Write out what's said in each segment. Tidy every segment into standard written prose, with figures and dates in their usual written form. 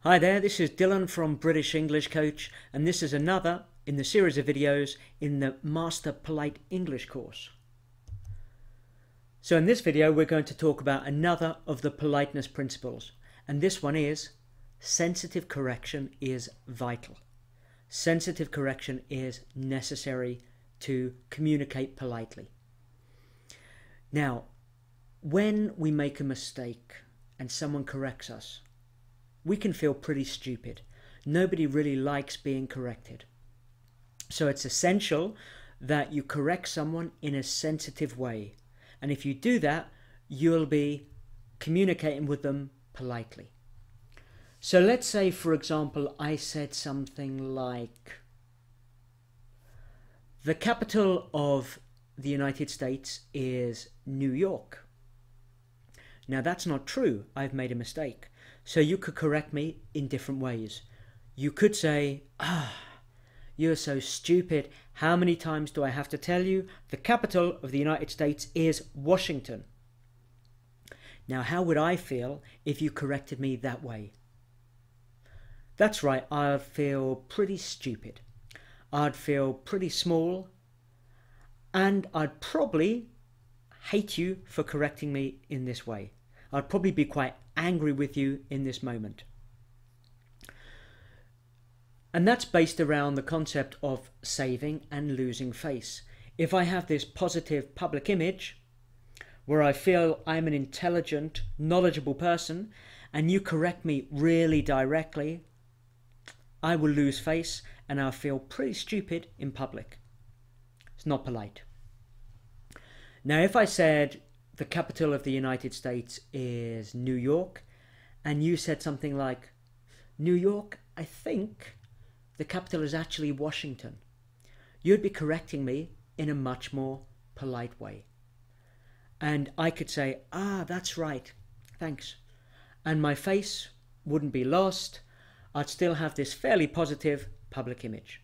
Hi there, this is Dylan from British English Coach, and this is another in the series of videos in the Master Polite English course. So in this video we're going to talk about another of the politeness principles, and this one is sensitive correction is vital. Sensitive correction is necessary to communicate politely. Now, when we make a mistake and someone corrects us, we can feel pretty stupid. Nobody really likes being corrected. So it's essential that you correct someone in a sensitive way. And if you do that, you'll be communicating with them politely. So let's say, for example, I said something like, the capital of the United States is New York. Now that's not true. I've made a mistake. So you could correct me in different ways. You could say, you're so stupid. How many times do I have to tell you? The capital of the United States is Washington. Now, how would I feel if you corrected me that way? That's right, I'd feel pretty stupid. I'd feel pretty small. And I'd probably hate you for correcting me in this way. I'd probably be quite angry with you in this moment. And that's based around the concept of saving and losing face. If I have this positive public image where I feel I'm an intelligent, knowledgeable person, and you correct me really directly, I will lose face and I'll feel pretty stupid in public. It's not polite. Now, if I said the capital of the United States is New York, and you said something like, New York, I think the capital is actually Washington, you'd be correcting me in a much more polite way. And I could say, that's right, thanks. And my face wouldn't be lost. I'd still have this fairly positive public image.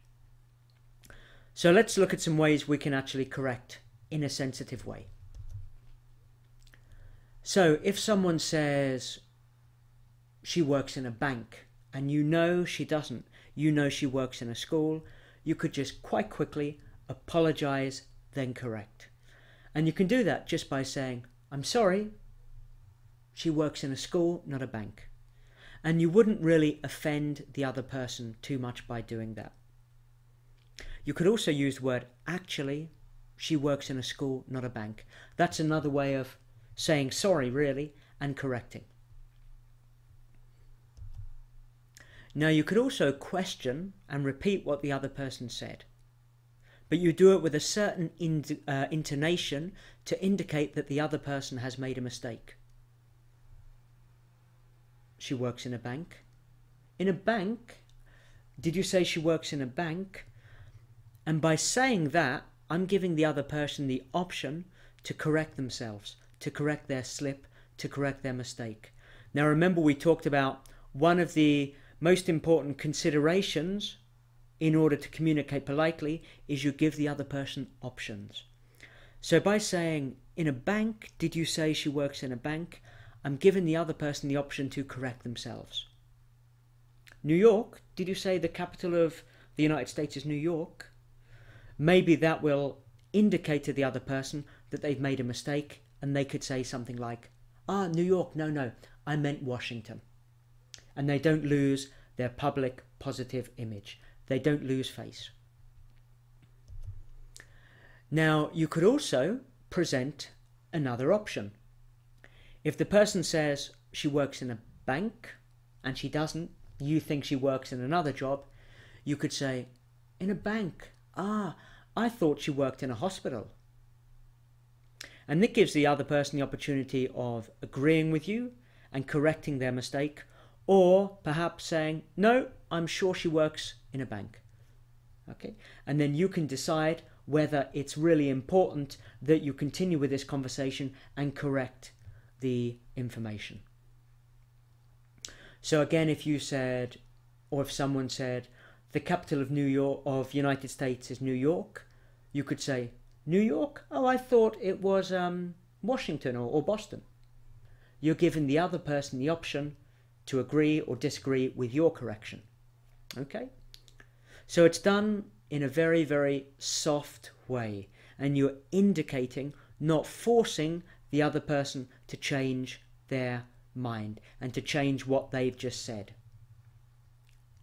So let's look at some ways we can actually correct in a sensitive way. So if someone says she works in a bank and you know she doesn't, you know she works in a school, you could just quite quickly apologize, then correct. And you can do that just by saying, I'm sorry, she works in a school, not a bank. And you wouldn't really offend the other person too much by doing that. You could also use the word actually. She works in a school, not a bank. That's another way of saying sorry, really, and correcting. Now, you could also question and repeat what the other person said, but you do it with a certain intonation to indicate that the other person has made a mistake. She works in a bank. In a bank? Did you say she works in a bank? And by saying that, I'm giving the other person the option to correct themselves, to correct their slip, to correct their mistake. Now remember, we talked about one of the most important considerations in order to communicate politely is you give the other person options. So by saying, in a bank, did you say she works in a bank? I'm giving the other person the option to correct themselves. New York, did you say the capital of the United States is New York? Maybe that will indicate to the other person that they've made a mistake, and they could say something like, New York, no, I meant Washington. And they don't lose their public positive image. They don't lose face. Now, you could also present another option. If the person says she works in a bank, and she doesn't, you think she works in another job, you could say, in a bank, I thought she worked in a hospital. And that gives the other person the opportunity of agreeing with you and correcting their mistake, or perhaps saying, no, I'm sure she works in a bank. Okay? And then you can decide whether it's really important that you continue with this conversation and correct the information. So again, if you said, or if someone said, the capital of United States is New York, you could say, New York? I thought it was Washington or Boston. You're giving the other person the option to agree or disagree with your correction. Okay? So it's done in a very, very soft way, and you're indicating, not forcing the other person to change their mind and to change what they've just said.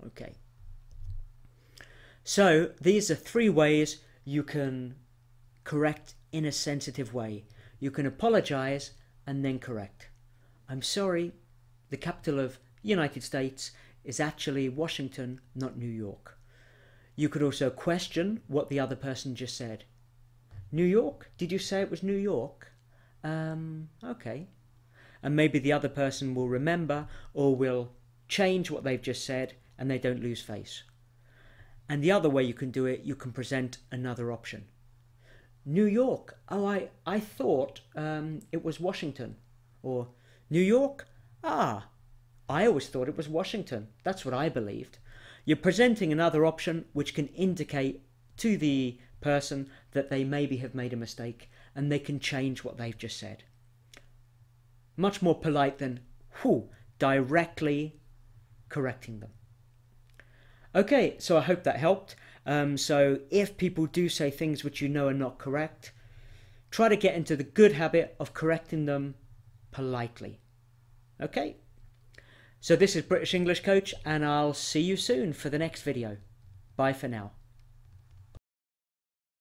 Okay. So these are 3 ways you can correct in a sensitive way. You can apologize and then correct. I'm sorry, the capital of United States is actually Washington, not New York. You could also question what the other person just said. New York? Did you say it was New York? Okay. And maybe the other person will remember or will change what they've just said and they don't lose face. And the other way you can do it, you can present another option. New York? Oh, I thought it was Washington. Or New York? Ah, I always thought it was Washington. That's what I believed. You're presenting another option which can indicate to the person that they maybe have made a mistake and they can change what they've just said. Much more polite than directly correcting them. Okay, so I hope that helped. So if people do say things which you know are not correct, try to get into the good habit of correcting them politely. Okay? So this is British English Coach, and I'll see you soon for the next video. Bye for now.